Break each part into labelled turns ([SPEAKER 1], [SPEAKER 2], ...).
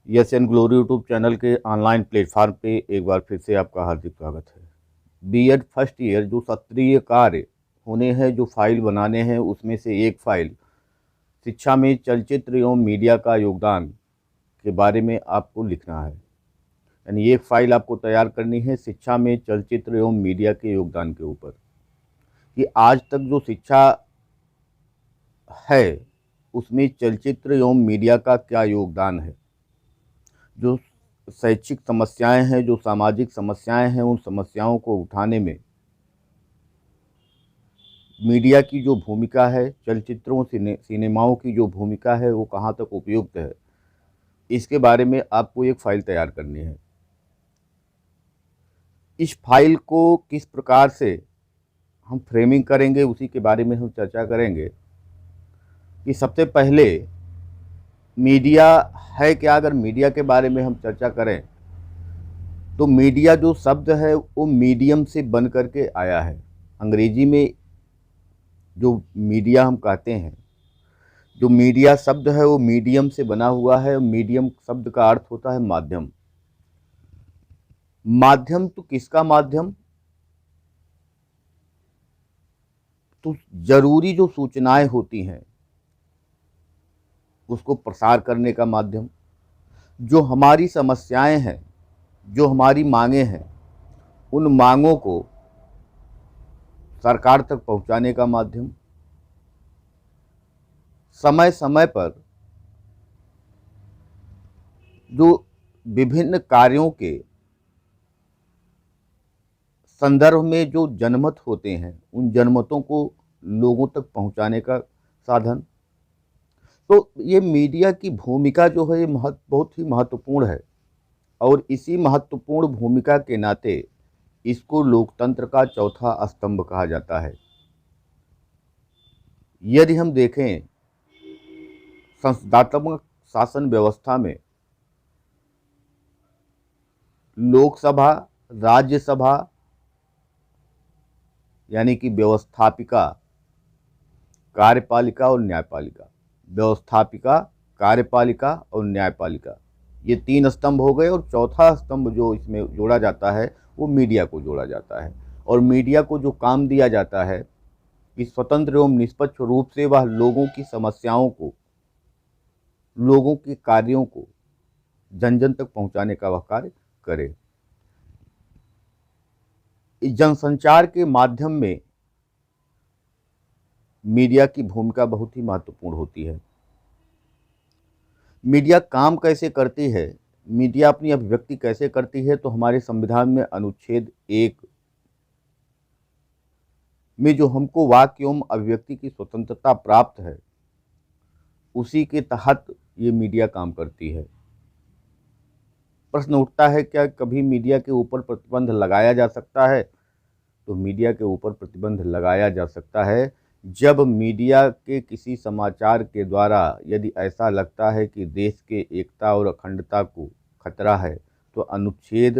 [SPEAKER 1] Yes and glory YouTube channel के online platform पे एक बार फिर से आपका हार्दिक स्वागत है। बीएड फर्स्ट ईयर जो सत्रीय कार्य होने हैं, जो फाइल बनाने हैं, उसमें से एक फाइल शिक्षा में चलचित्र एवं मीडिया का योगदान के बारे में आपको लिखना है। यानी एक फाइल आपको तैयार करनी है शिक्षा में चलचित्र एवं मीडिया के योगदान के ऊपर, कि आज तक जो शिक्षा है उसमें चलचित्र एवं मीडिया का क्या योगदान है। जो शैक्षिक समस्याएं हैं, जो सामाजिक समस्याएं हैं, उन समस्याओं को उठाने में मीडिया की जो भूमिका है, चलचित्रों सिनेमाओं की जो भूमिका है, वो कहाँ तक उपयुक्त है, इसके बारे में आपको एक फाइल तैयार करनी है। इस फाइल को किस प्रकार से हम फ्रेमिंग करेंगे, उसी के बारे में हम चर्चा करेंगे। कि सबसे पहले मीडिया है क्या। अगर मीडिया के बारे में हम चर्चा करें तो मीडिया जो शब्द है वो मीडियम से बन करके आया है। अंग्रेजी में जो मीडिया हम कहते हैं, जो मीडिया शब्द है वो मीडियम से बना हुआ है। मीडियम शब्द का अर्थ होता है माध्यम। माध्यम तो किसका माध्यम? तो जरूरी जो सूचनाएं होती हैं उसको प्रसार करने का माध्यम। जो हमारी समस्याएं हैं, जो हमारी मांगें हैं, उन मांगों को सरकार तक पहुंचाने का माध्यम। समय समय पर जो विभिन्न कार्यों के संदर्भ में जो जनमत होते हैं, उन जनमतों को लोगों तक पहुंचाने का साधन। तो ये मीडिया की भूमिका जो है ये बहुत ही महत्वपूर्ण है, और इसी महत्वपूर्ण भूमिका के नाते इसको लोकतंत्र का चौथा स्तंभ कहा जाता है। यदि हम देखें संसदात्मक शासन व्यवस्था में लोकसभा, राज्यसभा यानी कि व्यवस्थापिका, कार्यपालिका और न्यायपालिका। व्यवस्थापिका, कार्यपालिका और न्यायपालिका, ये तीन स्तंभ हो गए, और चौथा स्तंभ जो इसमें जोड़ा जाता है वो मीडिया को जोड़ा जाता है। और मीडिया को जो काम दिया जाता है कि स्वतंत्र एवं निष्पक्ष रूप से वह लोगों की समस्याओं को, लोगों के कार्यों को जन जन तक पहुंचाने का वह कार्य करे। इस जनसंचार के माध्यम में मीडिया की भूमिका बहुत ही महत्वपूर्ण होती है। मीडिया काम कैसे करती है, मीडिया अपनी अभिव्यक्ति कैसे करती है, तो हमारे संविधान में अनुच्छेद 1 में जो हमको वाक्य एवं अभिव्यक्ति की स्वतंत्रता प्राप्त है, उसी के तहत ये मीडिया काम करती है। प्रश्न उठता है, क्या कभी मीडिया के ऊपर प्रतिबंध लगाया जा सकता है? तो मीडिया के ऊपर प्रतिबंध लगाया जा सकता है जब मीडिया के किसी समाचार के द्वारा यदि ऐसा लगता है कि देश के एकता और अखंडता को खतरा है, तो अनुच्छेद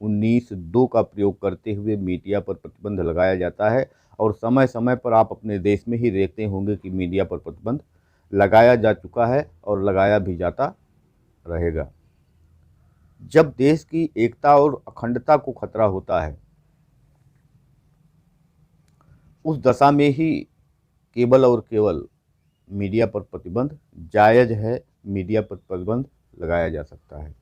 [SPEAKER 1] 19(2) का प्रयोग करते हुए मीडिया पर प्रतिबंध लगाया जाता है। और समय समय पर आप अपने देश में ही देखते होंगे कि मीडिया पर प्रतिबंध लगाया जा चुका है और लगाया भी जाता रहेगा। जब देश की एकता और अखंडता को खतरा होता है, उस दशा में ही केवल और केवल मीडिया पर प्रतिबंध जायज़ है, मीडिया पर प्रतिबंध लगाया जा सकता है।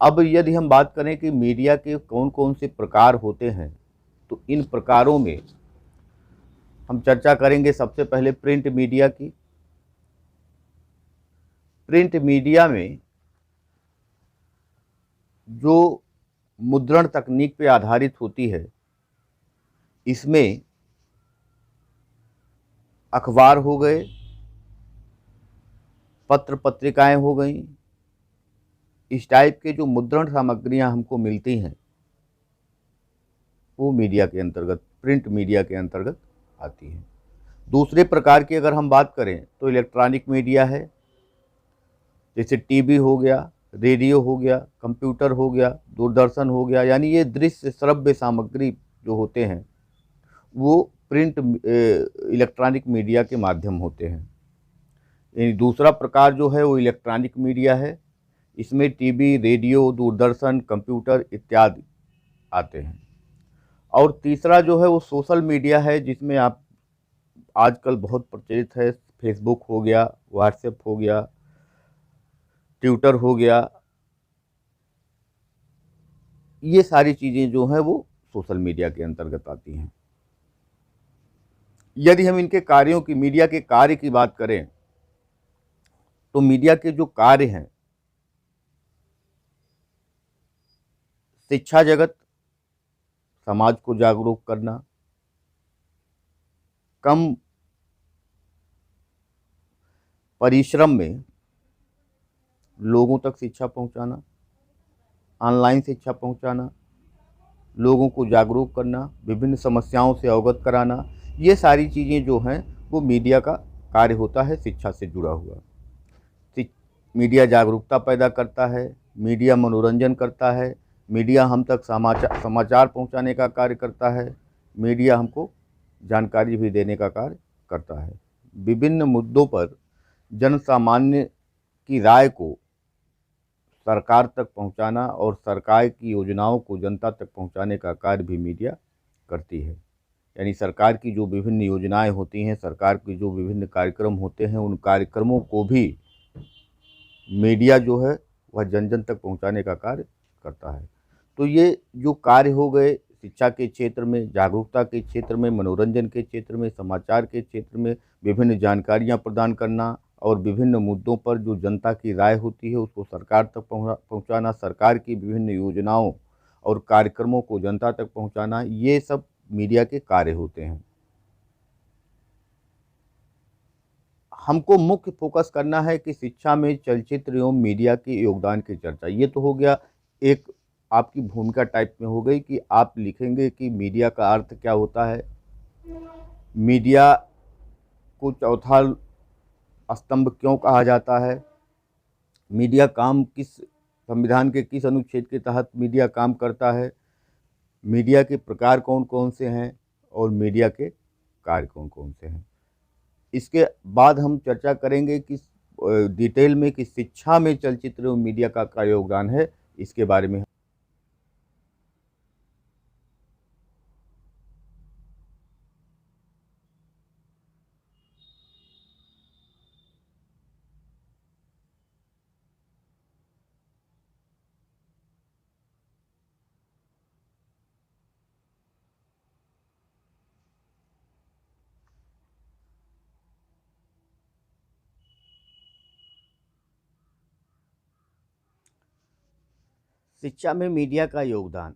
[SPEAKER 1] अब यदि हम बात करें कि मीडिया के कौन कौन से प्रकार होते हैं, तो इन प्रकारों में हम चर्चा करेंगे सबसे पहले प्रिंट मीडिया की। प्रिंट मीडिया में जो मुद्रण तकनीक पे आधारित होती है, इसमें अखबार हो गए, पत्र पत्रिकाएं हो गई, इस टाइप के जो मुद्रण सामग्रियां हमको मिलती हैं वो मीडिया के अंतर्गत, प्रिंट मीडिया के अंतर्गत आती हैं। दूसरे प्रकार की अगर हम बात करें तो इलेक्ट्रॉनिक मीडिया है, जैसे टीवी हो गया, रेडियो हो गया, कंप्यूटर हो गया, दूरदर्शन हो गया। यानी ये दृश्य श्रव्य सामग्री जो होते हैं वो प्रिंट इलेक्ट्रॉनिक मीडिया के माध्यम होते हैं। यानी दूसरा प्रकार जो है वो इलेक्ट्रॉनिक मीडिया है, इसमें टीवी, रेडियो, दूरदर्शन, कंप्यूटर इत्यादि आते हैं। और तीसरा जो है वो सोशल मीडिया है, जिसमें आप आजकल बहुत प्रचलित है। फेसबुक हो गया, व्हाट्सएप हो गया, ट्विटर हो गया, ये सारी चीज़ें जो हैं वो सोशल मीडिया के अंतर्गत आती हैं। यदि हम इनके कार्यों की, मीडिया के कार्य की बात करें, तो मीडिया के जो कार्य हैं, शिक्षा जगत, समाज को जागरूक करना, कम परिश्रम में लोगों तक शिक्षा पहुंचाना, ऑनलाइन शिक्षा पहुंचाना, लोगों को जागरूक करना, विभिन्न समस्याओं से अवगत कराना, ये सारी चीज़ें जो हैं वो मीडिया का कार्य होता है शिक्षा से जुड़ा हुआ। मीडिया जागरूकता पैदा करता है, मीडिया मनोरंजन करता है, मीडिया हम तक समाचार पहुंचाने का कार्य करता है, मीडिया हमको जानकारी भी देने का कार्य करता है। विभिन्न मुद्दों पर जन सामान्य की राय को सरकार तक पहुंचाना और सरकार की योजनाओं को जनता तक पहुंचाने का कार्य भी मीडिया करती है। यानी सरकार की जो विभिन्न योजनाएं होती हैं, सरकार के जो विभिन्न कार्यक्रम होते हैं, उन कार्यक्रमों को भी मीडिया जो है वह जन जन तक पहुंचाने का कार्य करता है। तो ये जो कार्य हो गए शिक्षा के क्षेत्र में, जागरूकता के क्षेत्र में, मनोरंजन के क्षेत्र में, समाचार के क्षेत्र में विभिन्न जानकारियां प्रदान करना और विभिन्न मुद्दों पर जो जनता की राय होती है उसको सरकार तक पहुंचाना, सरकार की विभिन्न योजनाओं और कार्यक्रमों को जनता तक पहुंचाना, ये सब मीडिया के कार्य होते हैं। हमको मुख्य फोकस करना है कि शिक्षा में चलचित्र एवं मीडिया के योगदान की चर्चा। ये तो हो गया, एक आपकी भूमिका टाइप में हो गई कि आप लिखेंगे कि मीडिया का अर्थ क्या होता है, मीडिया को चौथा स्तंभ क्यों कहा जाता है, मीडिया काम किस संविधान के किस अनुच्छेद के तहत मीडिया काम करता है, मीडिया के प्रकार कौन कौन से हैं और मीडिया के कार्य कौन कौन से हैं। इसके बाद हम चर्चा करेंगे कि डिटेल में कि शिक्षा में चलचित्र और मीडिया का क्या योगदान है, इसके बारे में। शिक्षा में मीडिया का योगदान,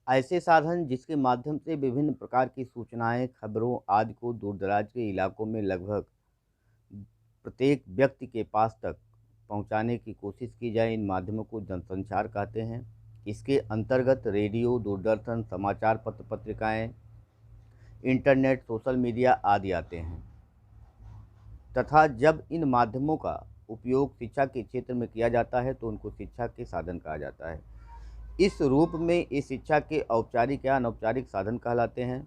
[SPEAKER 1] ऐसे साधन जिसके माध्यम से विभिन्न प्रकार की सूचनाएं, खबरों आदि को दूरदराज के इलाकों में लगभग प्रत्येक व्यक्ति के पास तक पहुंचाने की कोशिश की जाए, इन माध्यमों को जनसंचार कहते हैं। इसके अंतर्गत रेडियो, दूरदर्शन, समाचार पत्र पत्रिकाएं, इंटरनेट, सोशल मीडिया आदि आते हैं। तथा जब इन माध्यमों का उपयोग शिक्षा के क्षेत्र में किया जाता है तो उनको शिक्षा के साधन कहा जाता है। इस रूप में ये शिक्षा के औपचारिक या अनौपचारिक साधन कहलाते हैं।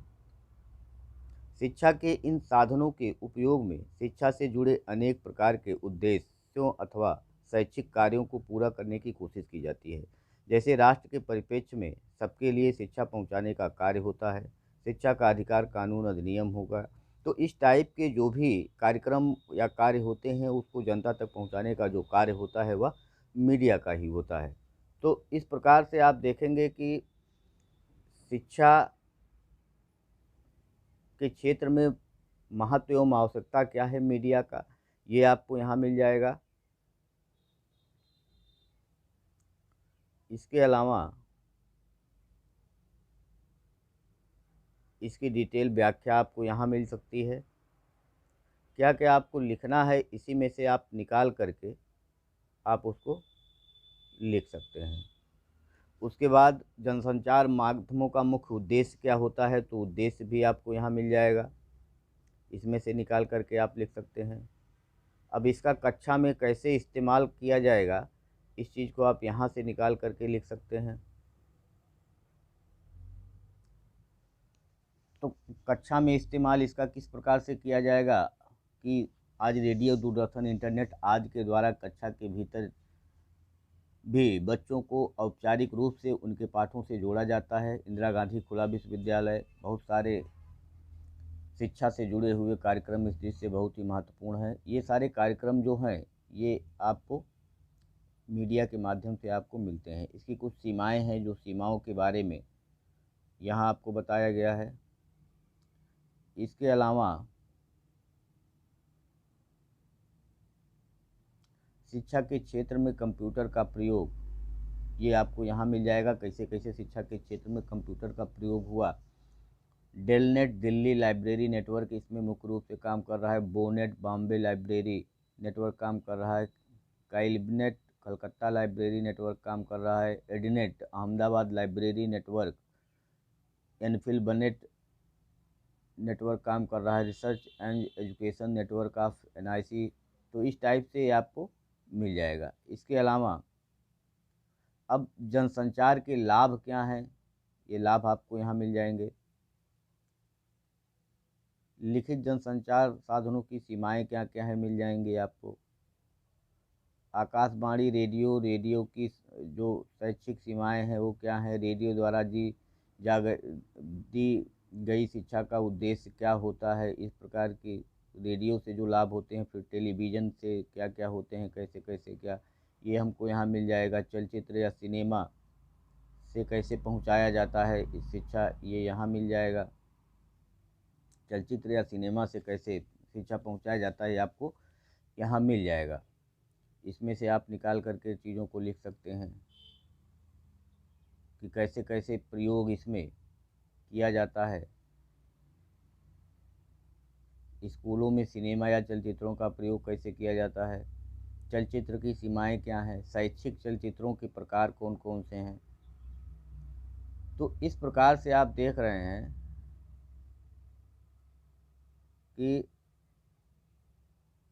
[SPEAKER 1] शिक्षा के इन साधनों के उपयोग में शिक्षा से जुड़े अनेक प्रकार के उद्देश्यों अथवा शैक्षिक कार्यों को पूरा करने की कोशिश की जाती है। जैसे राष्ट्र के परिप्रेक्ष्य में सबके लिए शिक्षा पहुंचाने का कार्य होता है, शिक्षा का अधिकार कानून अधिनियम होगा। तो इस टाइप के जो भी कार्यक्रम या कार्य होते हैं उसको जनता तक पहुंचाने का जो कार्य होता है वह मीडिया का ही होता है। तो इस प्रकार से आप देखेंगे कि शिक्षा के क्षेत्र में महत्व एवं आवश्यकता क्या है मीडिया का, ये आपको यहाँ मिल जाएगा। इसके अलावा इसकी डिटेल व्याख्या आपको यहाँ मिल सकती है। क्या क्या आपको लिखना है इसी में से आप निकाल करके आप उसको लिख सकते हैं। उसके बाद जनसंचार माध्यमों का मुख्य उद्देश्य क्या होता है, तो उद्देश्य भी आपको यहाँ मिल जाएगा, इसमें से निकाल करके आप लिख सकते हैं। अब इसका कक्षा में कैसे इस्तेमाल किया जाएगा, इस चीज़ को आप यहाँ से निकाल करके लिख सकते हैं। तो कक्षा में इस्तेमाल इसका किस प्रकार से किया जाएगा कि आज रेडियो, दूरदर्शन, इंटरनेट आदि के द्वारा कक्षा के भीतर भी बच्चों को औपचारिक रूप से उनके पाठों से जोड़ा जाता है। इंदिरा गांधी खुला विश्वविद्यालय बहुत सारे शिक्षा से जुड़े हुए कार्यक्रम इस दृष्टि से बहुत ही महत्वपूर्ण है। ये सारे कार्यक्रम जो हैं ये आपको मीडिया के माध्यम से आपको मिलते हैं। इसकी कुछ सीमाएं हैं, जो सीमाओं के बारे में यहाँ आपको बताया गया है। इसके अलावा शिक्षा के क्षेत्र में कंप्यूटर का प्रयोग, ये आपको यहाँ मिल जाएगा। कैसे कैसे शिक्षा के क्षेत्र में कंप्यूटर का प्रयोग हुआ। डेलनेट दिल्ली लाइब्रेरी नेटवर्क इसमें मुख्य रूप से काम कर रहा है। बोनेट बॉम्बे लाइब्रेरी नेटवर्क काम कर रहा है। काइलिबनेट कलकत्ता लाइब्रेरी नेटवर्क काम कर रहा है। एडीनेट अहमदाबाद लाइब्रेरी नेटवर्क, एनफिल बनेट नेटवर्क काम कर रहा है। Research and education network of NIC. तो इस टाइप से आपको मिल जाएगा। इसके अलावा अब जनसंचार के लाभ क्या हैं, ये लाभ आपको यहाँ मिल जाएंगे। लिखित जनसंचार साधनों की सीमाएं क्या क्या है मिल जाएंगे आपको। आकाशवाणी रेडियो की जो शैक्षिक सीमाएं हैं वो क्या है। रेडियो द्वारा दी गई शिक्षा का उद्देश्य क्या होता है। इस प्रकार की रेडियो से जो लाभ होते हैं। फिर टेलीविज़न से क्या क्या होते हैं, कैसे कैसे क्या, ये हमको यहाँ मिल जाएगा। चलचित्र या सिनेमा से कैसे पहुँचाया जाता है इस शिक्षा, ये यहाँ मिल जाएगा। चलचित्र या सिनेमा से कैसे शिक्षा पहुँचाया जाता है आपको यहाँ मिल जाएगा। इसमें से आप निकाल करके चीज़ों को लिख सकते हैं कि कैसे कैसे प्रयोग इसमें किया जाता है। स्कूलों में सिनेमा या चलचित्रों का प्रयोग कैसे किया जाता है। चलचित्र की सीमाएं क्या हैं। शैक्षिक चलचित्रों के प्रकार कौन कौन से हैं। तो इस प्रकार से आप देख रहे हैं कि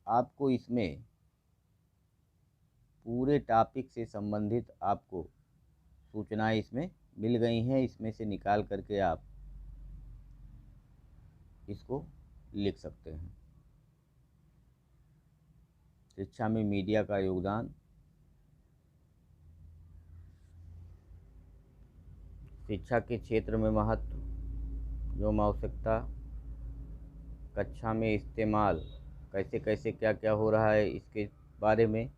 [SPEAKER 1] आपको इसमें पूरे टॉपिक से संबंधित आपको सूचनाएं इसमें मिल गई हैं। इसमें से निकाल करके आप इसको लिख सकते हैं। शिक्षा में मीडिया का योगदान, शिक्षा के क्षेत्र में महत्व, जो आवश्यकता, कक्षा में इस्तेमाल, कैसे कैसे क्या क्या हो रहा है इसके बारे में।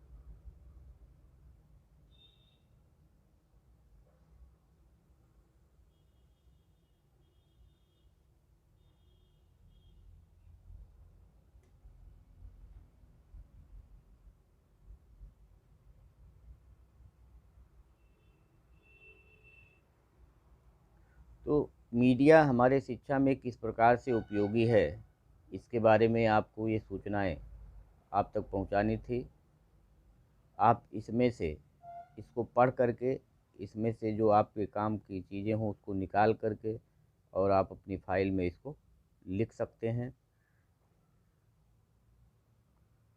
[SPEAKER 1] तो मीडिया हमारे शिक्षा में किस प्रकार से उपयोगी है, इसके बारे में आपको ये सूचनाएं आप तक पहुंचानी थी। आप इसमें से इसको पढ़ करके इसमें से जो आपके काम की चीज़ें हों उसको निकाल करके और आप अपनी फाइल में इसको लिख सकते हैं।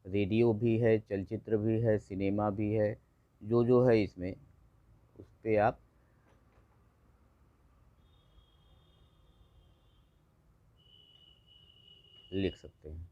[SPEAKER 1] रेडियो भी है, चलचित्र भी है, सिनेमा भी है, जो जो है इसमें उस पर आप लिख सकते हैं।